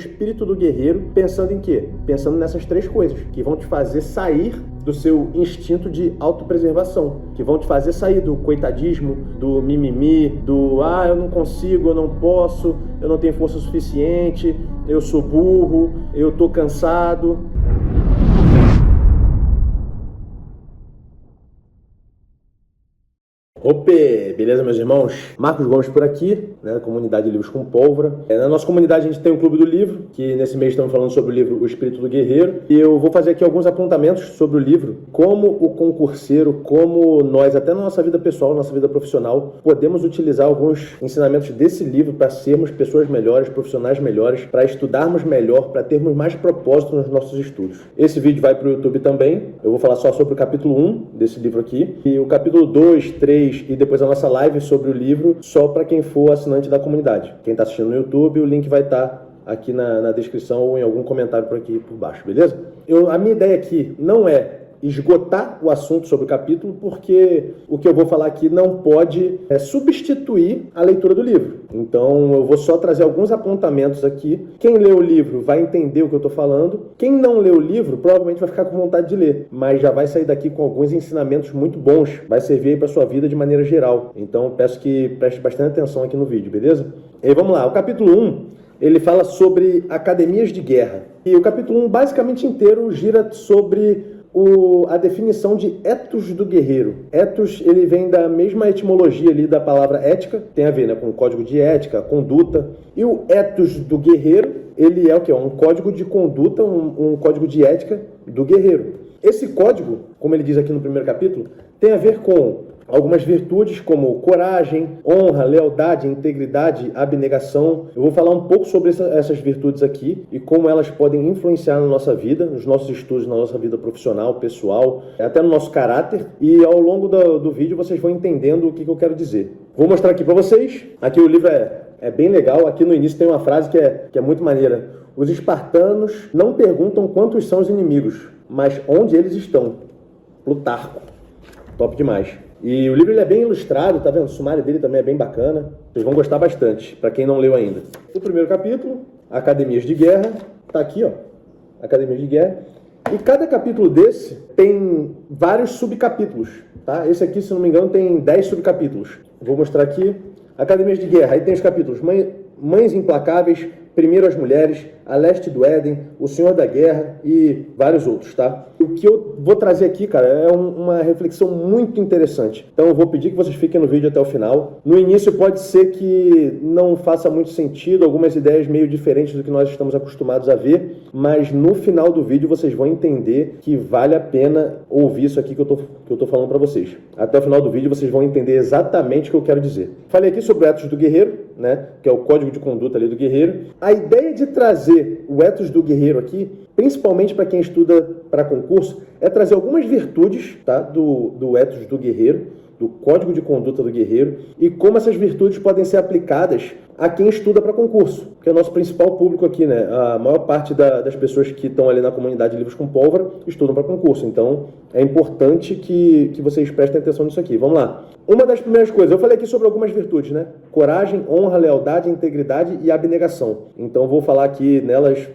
espírito do guerreiro, pensando em quê? Pensando nessas três coisas, que vão te fazer sair do seu instinto de autopreservação, que vão te fazer sair do coitadismo, do mimimi, do eu não consigo, eu não posso, eu não tenho força suficiente, eu sou burro, eu tô cansado. Opa, beleza, meus irmãos? Marcos Gomes por aqui, né, da comunidade Livros com Pólvora. Na nossa comunidade a gente tem um clube do livro, que nesse mês estamos falando sobre o livro O Espírito do Guerreiro. E eu vou fazer aqui alguns apontamentos sobre o livro, como o concurseiro, como nós, até na nossa vida pessoal, nossa vida profissional, podemos utilizar alguns ensinamentos desse livro para sermos pessoas melhores, profissionais melhores, para estudarmos melhor, para termos mais propósito nos nossos estudos. Esse vídeo vai para o YouTube também. Eu vou falar só sobre o capítulo 1 desse livro aqui. E o capítulo 2, 3 e depois a nossa live sobre o livro, só para quem for assinante da comunidade. Quem está assistindo no YouTube, o link vai estar aqui na descrição ou em algum comentário por aqui por baixo, beleza? A minha ideia aqui não é esgotar o assunto sobre o capítulo, porque o que eu vou falar aqui não pode substituir a leitura do livro. Então eu vou só trazer alguns apontamentos aqui. Quem lê o livro vai entender o que eu estou falando. Quem não lê o livro provavelmente vai ficar com vontade de ler, mas já vai sair daqui com alguns ensinamentos muito bons. Vai servir aí para sua vida de maneira geral. Então peço que preste bastante atenção aqui no vídeo, beleza? E aí, vamos lá. O capítulo 1, ele fala sobre academias de guerra. E o capítulo 1 basicamente inteiro gira sobre a definição de ethos do guerreiro. Ethos, ele vem da mesma etimologia ali da palavra ética, tem a ver, né, com o código de ética, conduta. E o ethos do guerreiro, ele é o quê? Um código de conduta, um código de ética do guerreiro. Esse código, como ele diz aqui no primeiro capítulo, tem a ver com algumas virtudes como coragem, honra, lealdade, integridade, abnegação. Eu vou falar um pouco sobre essas virtudes aqui e como elas podem influenciar na nossa vida, nos nossos estudos, na nossa vida profissional, pessoal, até no nosso caráter. E ao longo do vídeo vocês vão entendendo o que eu quero dizer. Vou mostrar aqui para vocês. Aqui o livro é bem legal. Aqui no início tem uma frase que é muito maneira. Os espartanos não perguntam quantos são os inimigos, mas onde eles estão. Plutarco. Top demais. E o livro ele é bem ilustrado, tá vendo? O sumário dele também é bem bacana. Vocês vão gostar bastante, para quem não leu ainda. O primeiro capítulo, Academias de Guerra, tá aqui, ó. Academias de Guerra. E cada capítulo desse tem vários subcapítulos, tá? Esse aqui, se não me engano, tem 10 subcapítulos. Vou mostrar aqui. Academias de Guerra. Aí tem os capítulos Mães Implacáveis, Primeiro as Mulheres, A Leste do Éden, O Senhor da Guerra e vários outros, tá? O que eu vou trazer aqui, cara, é uma reflexão muito interessante. Então eu vou pedir que vocês fiquem no vídeo até o final. No início pode ser que não faça muito sentido, algumas ideias meio diferentes do que nós estamos acostumados a ver, mas no final do vídeo vocês vão entender que vale a pena ouvir isso aqui que eu tô falando para vocês. Até o final do vídeo vocês vão entender exatamente o que eu quero dizer. Falei aqui sobre o ethos do guerreiro, né, que é o código de conduta ali do guerreiro. A ideia de trazer o ethos do guerreiro aqui, principalmente para quem estuda para concurso, é trazer algumas virtudes, tá, do ethos do guerreiro, do código de conduta do guerreiro, e como essas virtudes podem ser aplicadas a quem estuda para concurso, que é o nosso principal público aqui, né? A maior parte das pessoas que estão ali na comunidade Livros com Pólvora estudam para concurso, então é importante que vocês prestem atenção nisso aqui. Vamos lá. Uma das primeiras coisas, eu falei aqui sobre algumas virtudes, né? Coragem, honra, lealdade, integridade e abnegação. Então vou falar aqui nelas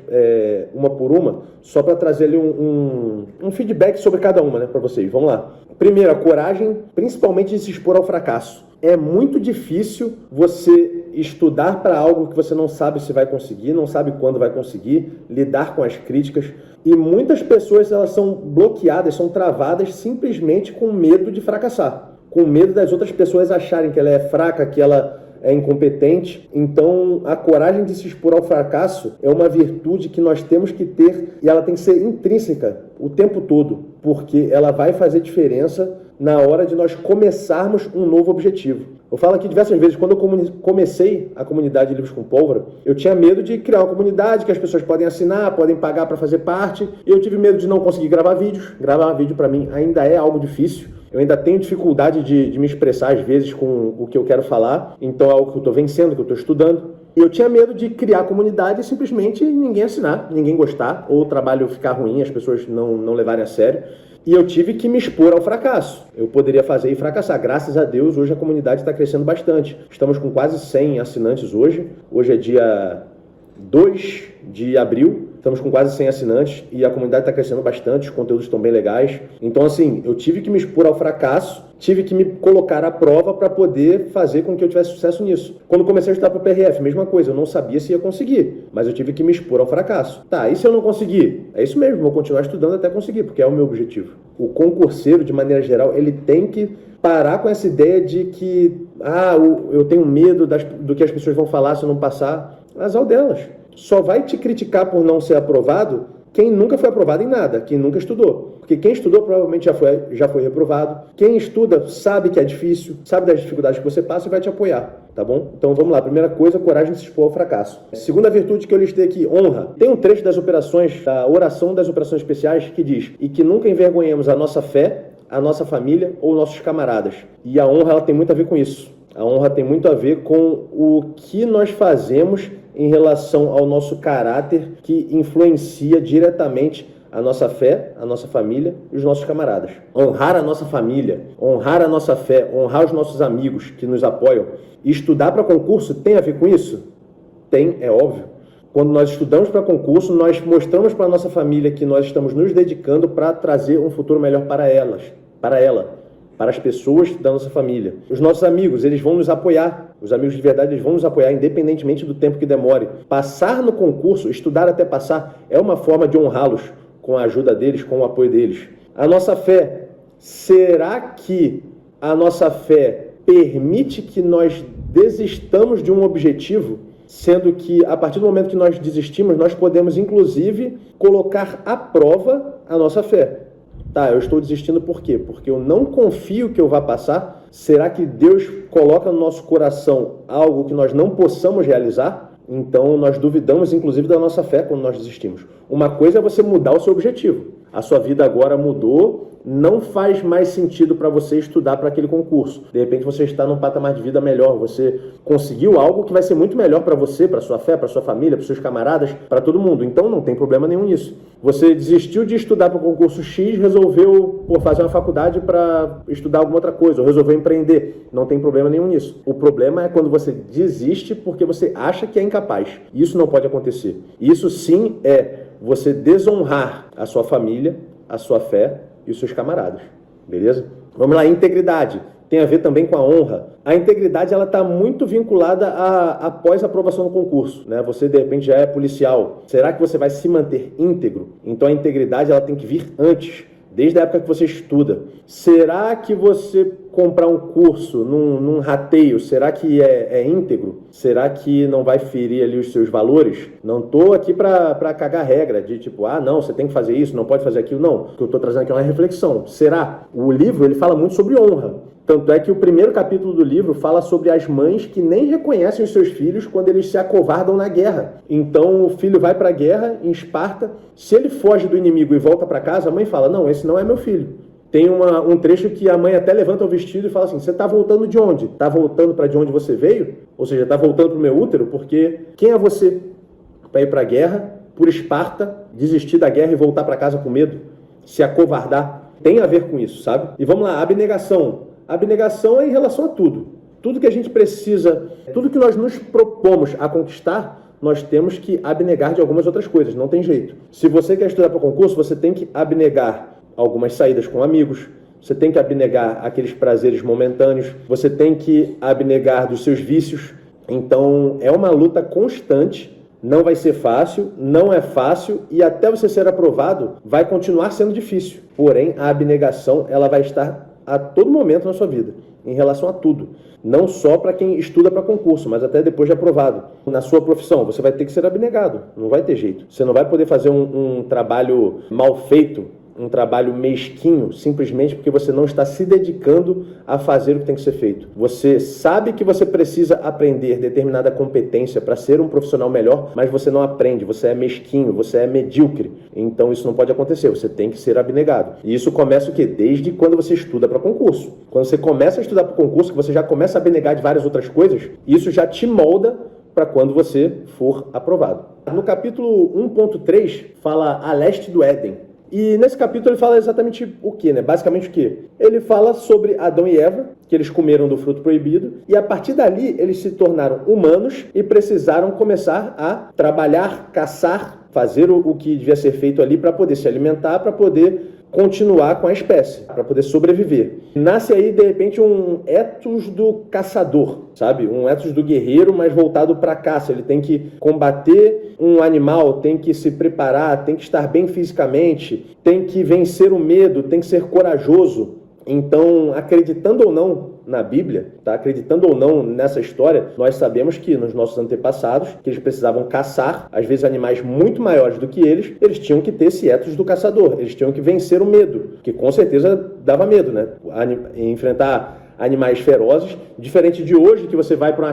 uma por uma, só para trazer ali um feedback sobre cada uma, né, para vocês. Vamos lá. Primeiro, a coragem, principalmente de se expor ao fracasso. É muito difícil você estudar para algo que você não sabe se vai conseguir, não sabe quando vai conseguir, lidar com as críticas. E muitas pessoas elas são bloqueadas, são travadas simplesmente com medo de fracassar. Com medo das outras pessoas acharem que ela é fraca, que ela é incompetente. Então, a coragem de se expor ao fracasso é uma virtude que nós temos que ter e ela tem que ser intrínseca o tempo todo, porque ela vai fazer diferença na hora de nós começarmos um novo objetivo. Eu falo aqui diversas vezes, quando eu comecei a comunidade Livros com Pólvora, eu tinha medo de criar uma comunidade que as pessoas podem assinar, podem pagar para fazer parte. Eu tive medo de não conseguir gravar vídeos. Gravar vídeo para mim ainda é algo difícil. Eu ainda tenho dificuldade de me expressar às vezes com o que eu quero falar. Então é algo que eu estou vencendo, que eu estou estudando. E eu tinha medo de criar comunidade e simplesmente ninguém assinar, ninguém gostar, ou o trabalho ficar ruim, as pessoas não levarem a sério. E eu tive que me expor ao fracasso. Eu poderia fazer e fracassar. Graças a Deus, hoje a comunidade está crescendo bastante. Estamos com quase 100 assinantes hoje. Hoje é dia 2 de abril. Estamos com quase 100 assinantes e a comunidade está crescendo bastante, os conteúdos estão bem legais. Então, assim, eu tive que me expor ao fracasso, tive que me colocar à prova para poder fazer com que eu tivesse sucesso nisso. Quando comecei a estudar para o PRF, mesma coisa, eu não sabia se ia conseguir, mas eu tive que me expor ao fracasso. Tá, e se eu não conseguir? É isso mesmo, vou continuar estudando até conseguir, porque é o meu objetivo. O concurseiro, de maneira geral, ele tem que parar com essa ideia de que, eu tenho medo do que as pessoas vão falar se eu não passar. Azar delas. Só vai te criticar por não ser aprovado quem nunca foi aprovado em nada, quem nunca estudou. Porque quem estudou provavelmente já foi reprovado. Quem estuda sabe que é difícil, sabe das dificuldades que você passa e vai te apoiar, tá bom? Então vamos lá. Primeira coisa, coragem de se expor ao fracasso. Segunda virtude que eu listei aqui, honra. Tem um trecho das operações, da oração das operações especiais, que diz: e que nunca envergonhemos a nossa fé, a nossa família ou nossos camaradas. E a honra, ela tem muito a ver com isso. A honra tem muito a ver com o que nós fazemos em relação ao nosso caráter, que influencia diretamente a nossa fé, a nossa família e os nossos camaradas. Honrar a nossa família, honrar a nossa fé, honrar os nossos amigos que nos apoiam. E estudar para concurso tem a ver com isso? Tem, é óbvio. Quando nós estudamos para concurso, nós mostramos para a nossa família que nós estamos nos dedicando para trazer um futuro melhor para ela, para as pessoas da nossa família. Os nossos amigos, eles vão nos apoiar. Os amigos de verdade, eles vão nos apoiar, independentemente do tempo que demore. Passar no concurso, estudar até passar, é uma forma de honrá-los, com a ajuda deles, com o apoio deles. A nossa fé, será que a nossa fé permite que nós desistamos de um objetivo, sendo que a partir do momento que nós desistimos, nós podemos, inclusive, colocar à prova a nossa fé. Tá, eu estou desistindo por quê? Porque eu não confio que eu vá passar. Será que Deus coloca no nosso coração algo que nós não possamos realizar? Então nós duvidamos, inclusive, da nossa fé quando nós desistimos. Uma coisa é você mudar o seu objetivo. A sua vida agora mudou, não faz mais sentido para você estudar para aquele concurso. De repente você está num patamar de vida melhor, você conseguiu algo que vai ser muito melhor para você, para sua fé, para sua família, para seus camaradas, para todo mundo. Então não tem problema nenhum nisso. Você desistiu de estudar para o concurso X, resolveu fazer uma faculdade para estudar alguma outra coisa, ou resolveu empreender. Não tem problema nenhum nisso. O problema é quando você desiste porque você acha que é incapaz. Isso não pode acontecer. Isso sim é você desonrar a sua família, a sua fé e os seus camaradas, beleza? Vamos lá, integridade. Tem a ver também com a honra. A integridade, ela está muito vinculada após a aprovação do concurso, né? Você, de repente, já é policial. Será que você vai se manter íntegro? Então, a integridade, ela tem que vir antes, desde a época que você estuda. Será que você comprar um curso num rateio, será que é íntegro? Será que não vai ferir ali os seus valores? Não estou aqui para cagar regra de tipo, não, você tem que fazer isso, não pode fazer aquilo. Não, o que eu estou trazendo aqui é uma reflexão. Será? O livro, ele fala muito sobre honra. Tanto é que o primeiro capítulo do livro fala sobre as mães que nem reconhecem os seus filhos quando eles se acovardam na guerra. Então o filho vai para a guerra em Esparta, se ele foge do inimigo e volta para casa, a mãe fala, não, esse não é meu filho. Tem um trecho que a mãe até levanta o vestido e fala assim, você está voltando de onde? Está voltando para de onde você veio? Ou seja, está voltando para o meu útero? Porque quem é você para ir para a guerra, por Esparta, desistir da guerra e voltar para casa com medo? Se acovardar? Tem a ver com isso, sabe? E vamos lá, abnegação. Abnegação é em relação a tudo. Tudo que a gente precisa, tudo que nós nos propomos a conquistar, nós temos que abnegar de algumas outras coisas, não tem jeito. Se você quer estudar para concurso, você tem que abnegar algumas saídas com amigos, você tem que abnegar aqueles prazeres momentâneos, você tem que abnegar dos seus vícios. Então, é uma luta constante, não vai ser fácil, não é fácil e até você ser aprovado, vai continuar sendo difícil. Porém, a abnegação, ela vai estar a todo momento na sua vida, em relação a tudo. Não só para quem estuda para concurso, mas até depois de aprovado. Na sua profissão, você vai ter que ser abnegado, não vai ter jeito. Você não vai poder fazer um trabalho mal feito, um trabalho mesquinho, simplesmente porque você não está se dedicando a fazer o que tem que ser feito. Você sabe que você precisa aprender determinada competência para ser um profissional melhor, mas você não aprende, você é mesquinho, você é medíocre. Então isso não pode acontecer, você tem que ser abnegado. E isso começa o quê? Desde quando você estuda para concurso. Quando você começa a estudar para concurso, que você já começa a abnegar de várias outras coisas, isso já te molda para quando você for aprovado. No capítulo 1.3, fala a leste do Éden. E nesse capítulo ele fala exatamente o que, né? Basicamente o que? Ele fala sobre Adão e Eva, que eles comeram do fruto proibido, e a partir dali eles se tornaram humanos e precisaram começar a trabalhar, caçar, fazer o que devia ser feito ali para poder se alimentar, para poder continuar com a espécie, para poder sobreviver. Nasce aí, de repente, um ethos do caçador, sabe? Um ethos do guerreiro, mas voltado para a caça. Ele tem que combater um animal, tem que se preparar, tem que estar bem fisicamente, tem que vencer o medo, tem que ser corajoso. Então, acreditando ou não na Bíblia, tá? Acreditando ou não nessa história, nós sabemos que nos nossos antepassados, que eles precisavam caçar, às vezes animais muito maiores do que eles tinham que ter esse ethos do caçador, eles tinham que vencer o medo, que com certeza dava medo, né? Enfrentar animais ferozes, diferente de hoje, que você vai para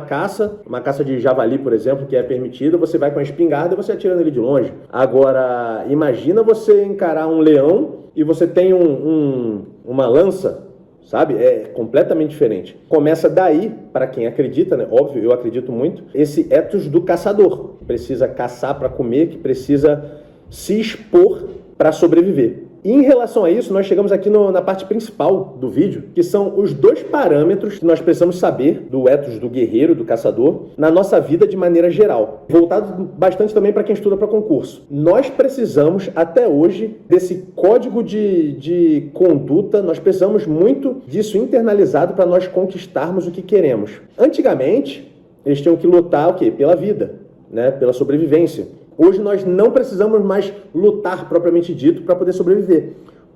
uma caça de javali, por exemplo, que é permitida, você vai com a espingarda e você atira nele de longe. Agora, imagina você encarar um leão e você tem uma lança, sabe? É completamente diferente. Começa daí, para quem acredita, né? Óbvio, eu acredito muito, esse ethos do caçador, que precisa caçar para comer, que precisa se expor para sobreviver. E em relação a isso, nós chegamos aqui na parte principal do vídeo, que são os 2 parâmetros que nós precisamos saber do ethos do guerreiro, do caçador, na nossa vida de maneira geral. Voltado bastante também para quem estuda para concurso. Nós precisamos, até hoje, desse código de conduta, nós precisamos muito disso internalizado para nós conquistarmos o que queremos. Antigamente, eles tinham que lutar o quê? Pela vida, né? Pela sobrevivência. Hoje nós não precisamos mais lutar propriamente dito para poder sobreviver.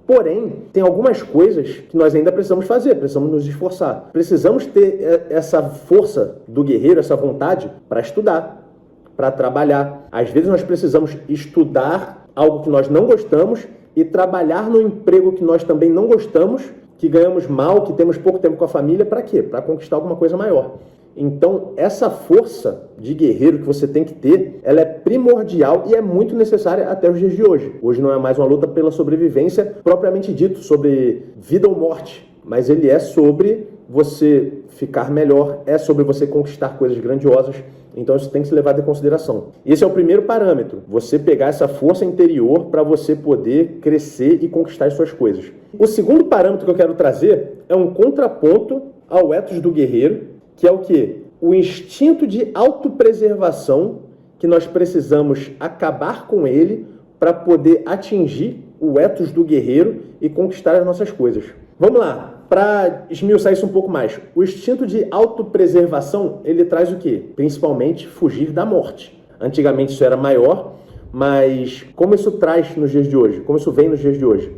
Porém, tem algumas coisas que nós ainda precisamos fazer, precisamos nos esforçar. Precisamos ter essa força do guerreiro, essa vontade para estudar, para trabalhar. Às vezes nós precisamos estudar algo que nós não gostamos e trabalhar no emprego que nós também não gostamos, que ganhamos mal, que temos pouco tempo com a família, para quê? Para conquistar alguma coisa maior. Então, essa força de guerreiro que você tem que ter, ela é primordial e é muito necessária até os dias de hoje. Hoje não é mais uma luta pela sobrevivência propriamente dito, sobre vida ou morte, mas ele é sobre você ficar melhor, é sobre você conquistar coisas grandiosas. Então isso tem que se levar em consideração. Esse é o primeiro parâmetro, você pegar essa força interior para você poder crescer e conquistar as suas coisas. O segundo parâmetro que eu quero trazer é um contraponto ao ethos do guerreiro, que é o quê? O instinto de autopreservação, que nós precisamos acabar com ele para poder atingir o ethos do guerreiro e conquistar as nossas coisas. Vamos lá, para esmiuçar isso um pouco mais. O instinto de autopreservação, ele traz o quê? Principalmente fugir da morte. Antigamente isso era maior, mas como isso traz nos dias de hoje? Como isso vem nos dias de hoje?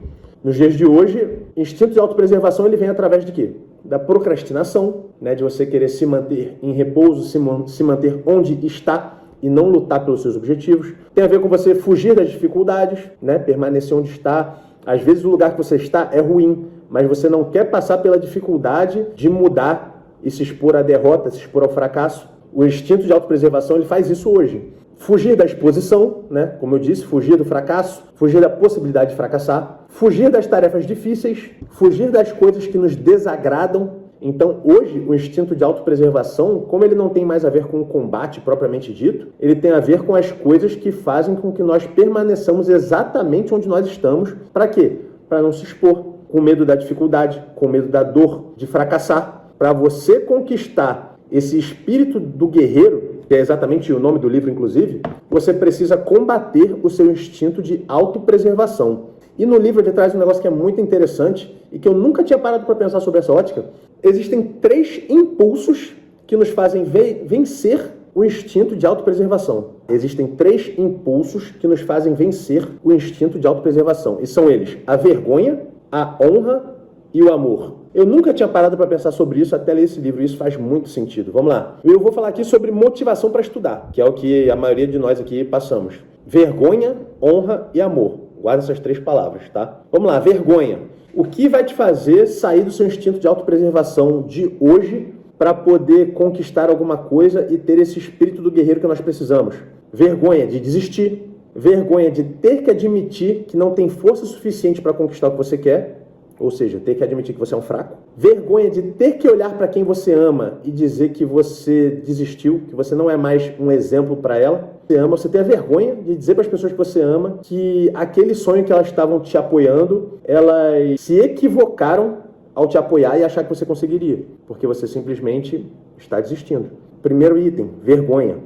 Nos dias de hoje, instinto de autopreservação ele vem através de quê? Da procrastinação, né? De você querer se manter em repouso, se manter onde está e não lutar pelos seus objetivos. Tem a ver com você fugir das dificuldades, né? Permanecer onde está. Às vezes o lugar que você está é ruim, mas você não quer passar pela dificuldade de mudar e se expor à derrota, se expor ao fracasso. O instinto de autopreservação ele faz isso hoje. Fugir da exposição, né? Como eu disse, fugir do fracasso, fugir da possibilidade de fracassar, fugir das tarefas difíceis, fugir das coisas que nos desagradam. Então, hoje, o instinto de autopreservação, como ele não tem mais a ver com o combate propriamente dito, ele tem a ver com as coisas que fazem com que nós permaneçamos exatamente onde nós estamos. Para quê? Para não se expor, com medo da dificuldade, com medo da dor, de fracassar. Para você conquistar esse espírito do guerreiro, que é exatamente o nome do livro, inclusive, você precisa combater o seu instinto de autopreservação. E no livro ele traz um negócio que é muito interessante e que eu nunca tinha parado para pensar sobre essa ótica. Existem 3 impulsos que nos fazem vencer o instinto de autopreservação. Existem 3 impulsos que nos fazem vencer o instinto de autopreservação. E são eles: a vergonha, a honra e o amor. Eu nunca tinha parado para pensar sobre isso até ler esse livro, e isso faz muito sentido. Vamos lá. Eu vou falar aqui sobre motivação para estudar, que é o que a maioria de nós aqui passamos. Vergonha, honra e amor. Guarda essas 3 palavras, tá? Vamos lá, vergonha. O que vai te fazer sair do seu instinto de autopreservação de hoje para poder conquistar alguma coisa e ter esse espírito do guerreiro que nós precisamos? Vergonha de desistir, vergonha de ter que admitir que não tem força suficiente para conquistar o que você quer, ou seja, ter que admitir que você é um fraco. Vergonha de ter que olhar para quem você ama e dizer que você desistiu, que você não é mais um exemplo para ela. Você tem a vergonha de dizer para as pessoas que você ama que aquele sonho que elas estavam te apoiando, elas se equivocaram ao te apoiar e achar que você conseguiria, porque você simplesmente está desistindo. Primeiro item, vergonha.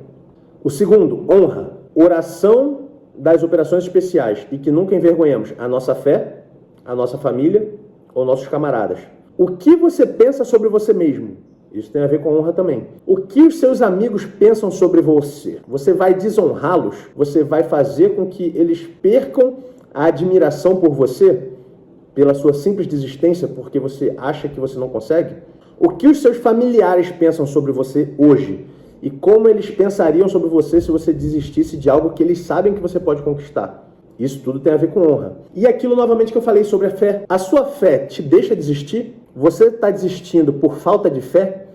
O segundo, honra. Oração das operações especiais e que nunca envergonhamos a nossa fé, a nossa família ou nossos camaradas. O que você pensa sobre você mesmo? Isso tem a ver com honra também. O que os seus amigos pensam sobre você? Você vai desonrá-los? Você vai fazer com que eles percam a admiração por você? Pela sua simples desistência, porque você acha que você não consegue? O que os seus familiares pensam sobre você hoje? E como eles pensariam sobre você se você desistisse de algo que eles sabem que você pode conquistar? Isso tudo tem a ver com honra. E aquilo novamente que eu falei sobre a fé. A sua fé te deixa desistir? Você está desistindo por falta de fé?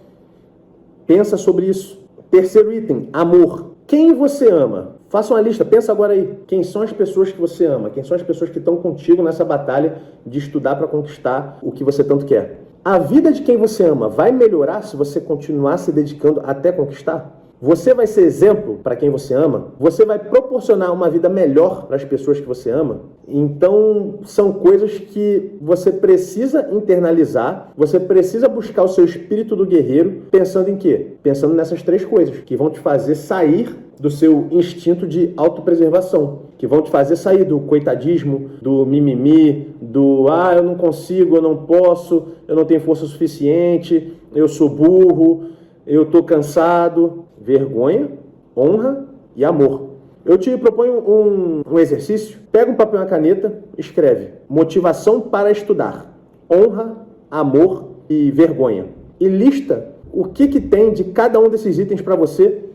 Pensa sobre isso. Terceiro item, amor. Quem você ama? Faça uma lista, pensa agora aí. Quem são as pessoas que você ama? Quem são as pessoas que estão contigo nessa batalha de estudar para conquistar o que você tanto quer? A vida de quem você ama vai melhorar se você continuar se dedicando até conquistar? Você vai ser exemplo para quem você ama? Você vai proporcionar uma vida melhor para as pessoas que você ama? Então, são coisas que você precisa internalizar, você precisa buscar o seu espírito do guerreiro, pensando em quê? Pensando nessas três coisas, que vão te fazer sair do seu instinto de autopreservação, que vão te fazer sair do coitadismo, do mimimi, do eu não consigo, eu não posso, eu não tenho força suficiente, eu sou burro, eu estou cansado. Vergonha, honra e amor. Eu te proponho um exercício. Pega um papel e uma caneta, escreve motivação para estudar, honra, amor e vergonha. E lista o que tem de cada um desses itens para você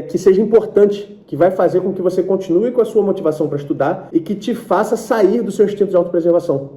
que seja importante, que vai fazer com que você continue com a sua motivação para estudar e que te faça sair do seu instinto de autopreservação.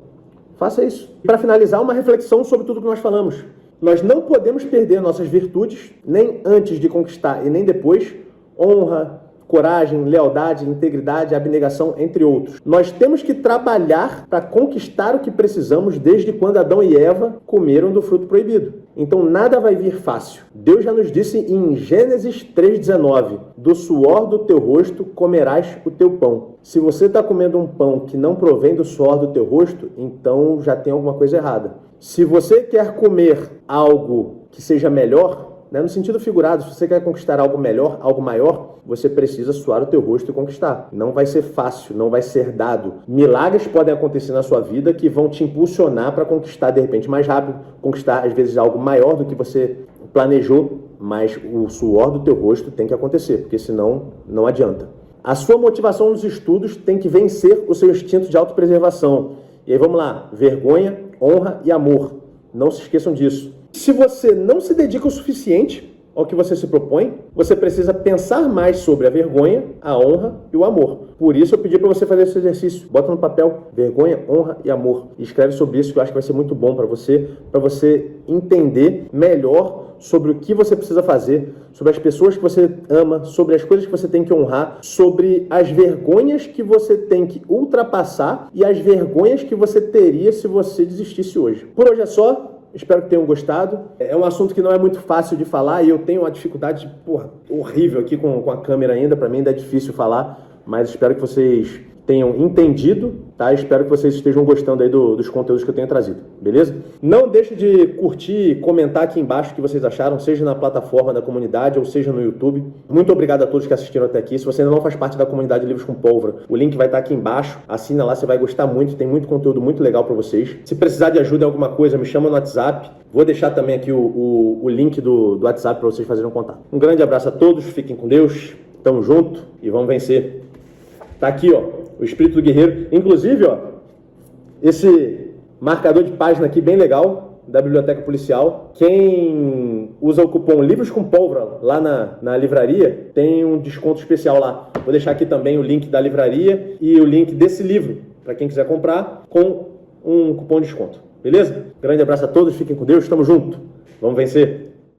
Faça isso. E para finalizar, uma reflexão sobre tudo que nós falamos. Nós não podemos perder nossas virtudes, nem antes de conquistar e nem depois, honra, coragem, lealdade, integridade, abnegação, entre outros. Nós temos que trabalhar para conquistar o que precisamos desde quando Adão e Eva comeram do fruto proibido. Então nada vai vir fácil. Deus já nos disse em Gênesis 3,19, do suor do teu rosto comerás o teu pão. Se você está comendo um pão que não provém do suor do teu rosto, então já tem alguma coisa errada. Se você quer comer algo que seja melhor, no sentido figurado, se você quer conquistar algo melhor, algo maior, você precisa suar o teu rosto e conquistar. Não vai ser fácil, não vai ser dado. Milagres podem acontecer na sua vida que vão te impulsionar para conquistar de repente mais rápido, conquistar às vezes algo maior do que você planejou, mas o suor do teu rosto tem que acontecer, porque senão não adianta. A sua motivação nos estudos tem que vencer o seu instinto de autopreservação. E aí vamos lá, vergonha, honra e amor. Não se esqueçam disso. Se você não se dedica o suficiente ao que você se propõe, você precisa pensar mais sobre a vergonha, a honra e o amor. Por isso eu pedi para você fazer esse exercício. Bota no papel vergonha, honra e amor. E escreve sobre isso, que eu acho que vai ser muito bom para você entender melhor sobre o que você precisa fazer, sobre as pessoas que você ama, sobre as coisas que você tem que honrar, sobre as vergonhas que você tem que ultrapassar e as vergonhas que você teria se você desistisse hoje. Por hoje é só. Espero que tenham gostado. É um assunto que não é muito fácil de falar e eu tenho uma dificuldade horrível aqui com a câmera ainda. Para mim ainda é difícil falar, mas espero que vocês tenham entendido, tá? Espero que vocês estejam gostando aí dos conteúdos que eu tenho trazido, beleza? Não deixe de curtir e comentar aqui embaixo o que vocês acharam, seja na plataforma da comunidade ou seja no YouTube. Muito obrigado a todos que assistiram até aqui. Se você ainda não faz parte da comunidade Livros com Pólvora, o link vai estar aqui embaixo. Assina lá, você vai gostar muito, tem muito conteúdo muito legal para vocês. Se precisar de ajuda em alguma coisa, me chama no WhatsApp. Vou deixar também aqui o link do WhatsApp para vocês fazerem um contato. Um grande abraço a todos, fiquem com Deus, tamo junto e vamos vencer. Tá aqui, ó, o Espírito do Guerreiro. Inclusive, ó, esse marcador de página aqui bem legal, da Biblioteca Policial. Quem usa o cupom Livros com Pólvora lá na livraria, tem um desconto especial lá. Vou deixar aqui também o link da livraria e o link desse livro, para quem quiser comprar, com um cupom de desconto. Beleza? Grande abraço a todos, fiquem com Deus, tamo junto. Vamos vencer!